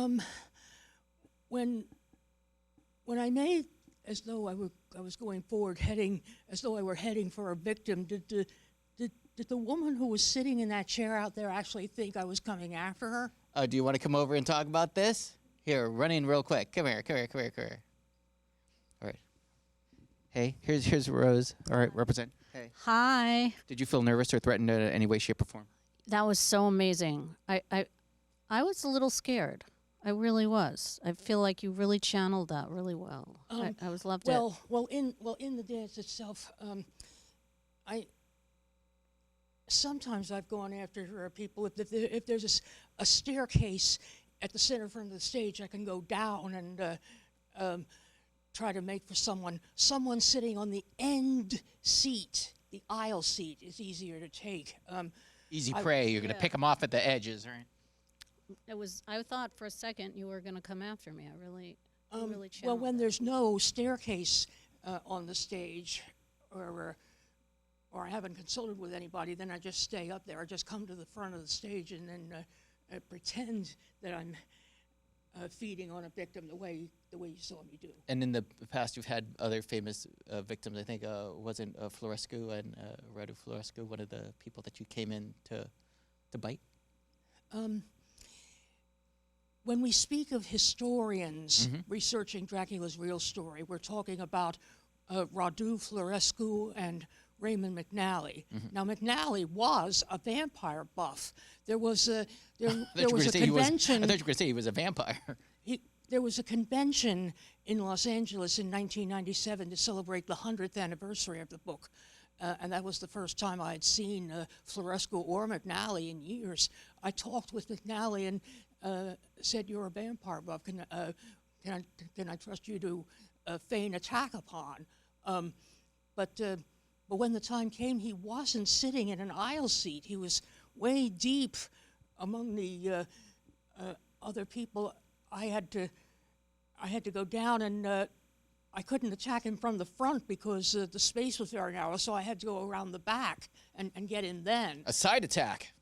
Um, when I made as though I was going forward, as though I were heading for a victim, did the woman who was sitting in that chair out there actually think I was coming after her? Do you want to come over and talk about this? Here, run in real quick. Come here. All right. Hey, here's Rose. All right, represent. Hey. Hi. Did you feel nervous or threatened in any way, shape, or form? That was so amazing. I was a little scared. I really was. I feel like you really channeled that really well. I loved it. Well, in the dance itself, sometimes I've gone after people. If there's a staircase at the center front of the stage, I can go down and try to make for someone sitting on the end seat. The aisle seat is easier to take. Easy prey. You're going to pick them off at the edges, right? I thought for a second you were going to come after me. I really channeled well, when that. there's no staircase on the stage, or I haven't consulted with anybody, then I just stay up there. I just come to the front of the stage and then pretend that I'm feeding on a victim the way you saw me do. And in the past, you've had other famous victims. I think wasn't Florescu and Radu Florescu one of the people that you came in to bite? When we speak of historians researching Dracula's real story, we're talking about Radu Florescu and Raymond McNally. Now, McNally was a vampire buff. There was a convention. I thought you were going to say he was a vampire. There was a convention in Los Angeles in 1997 to celebrate the 100th anniversary of the book. And that was the first time I had seen Florescu or McNally in years. I talked with McNally and said, "You're a vampire buff. Can I trust you to feign attack upon?" But when the time came, he wasn't sitting in an aisle seat. He was way deep among the other people. I had to go down, and I couldn't attack him from the front because the space was very narrow. So I had to go around the back and get in then. A side attack.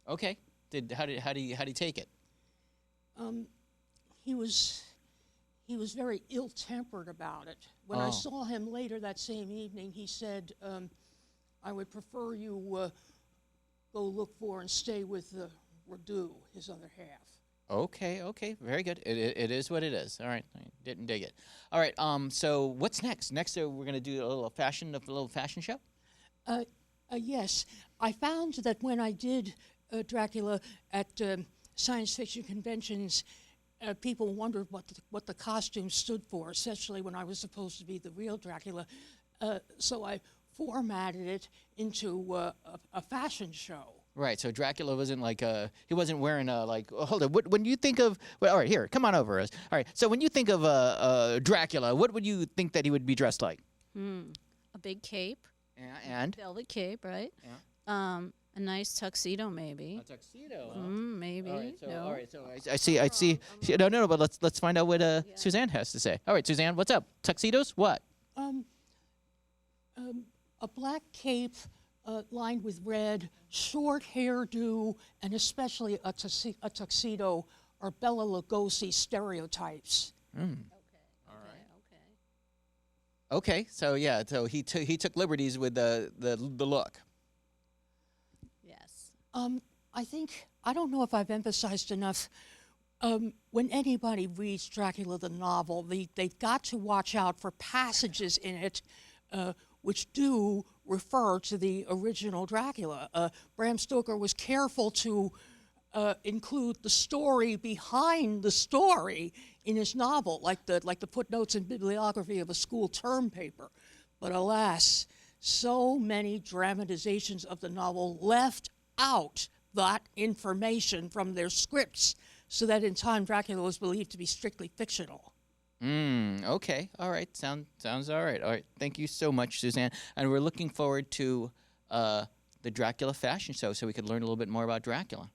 Okay. How did he take it? He was very ill-tempered about it. When I saw him later that same evening, he said, "I would prefer you go look for and stay with Radu, his other half." Okay, very good. It is what it is. All right, I didn't dig it. All right, so what's next? Next, we're going to do a little fashion show. Yes, I found that when I did Dracula at science fiction conventions, people wondered what the costume stood for, especially when I was supposed to be the real Dracula. So I formatted it into a fashion show. Right, so Dracula wasn't like he wasn't wearing hold on. When you think of all right, here, come on over. All right, so when you think of Dracula, what would you think that he would be dressed like? A big cape. Yeah, and Velvet cape, right? Yeah. A nice tuxedo, maybe. A tuxedo. Maybe. All right, so I see. No, but let's find out what Suzanne has to say. All right, Suzanne, what's up? Tuxedos? What? A black cape lined with red, short hairdo, and especially a tuxedo are Bela Lugosi stereotypes. Okay, so yeah, so he took liberties with the look. Yes. I don't know if I've emphasized enough. When anybody reads Dracula the novel, they've got to watch out for passages in it which do refer to the original Dracula. Bram Stoker was careful to include the story behind the story in his novel, like the footnotes and bibliography of a school term paper. But alas, so many dramatizations of the novel left out that information from their scripts, so that in time Dracula was believed to be strictly fictional. Okay, all right, sounds all right. All right, thank you so much, Suzanne. And we're looking forward to the Dracula fashion show so we could learn a little bit more about Dracula.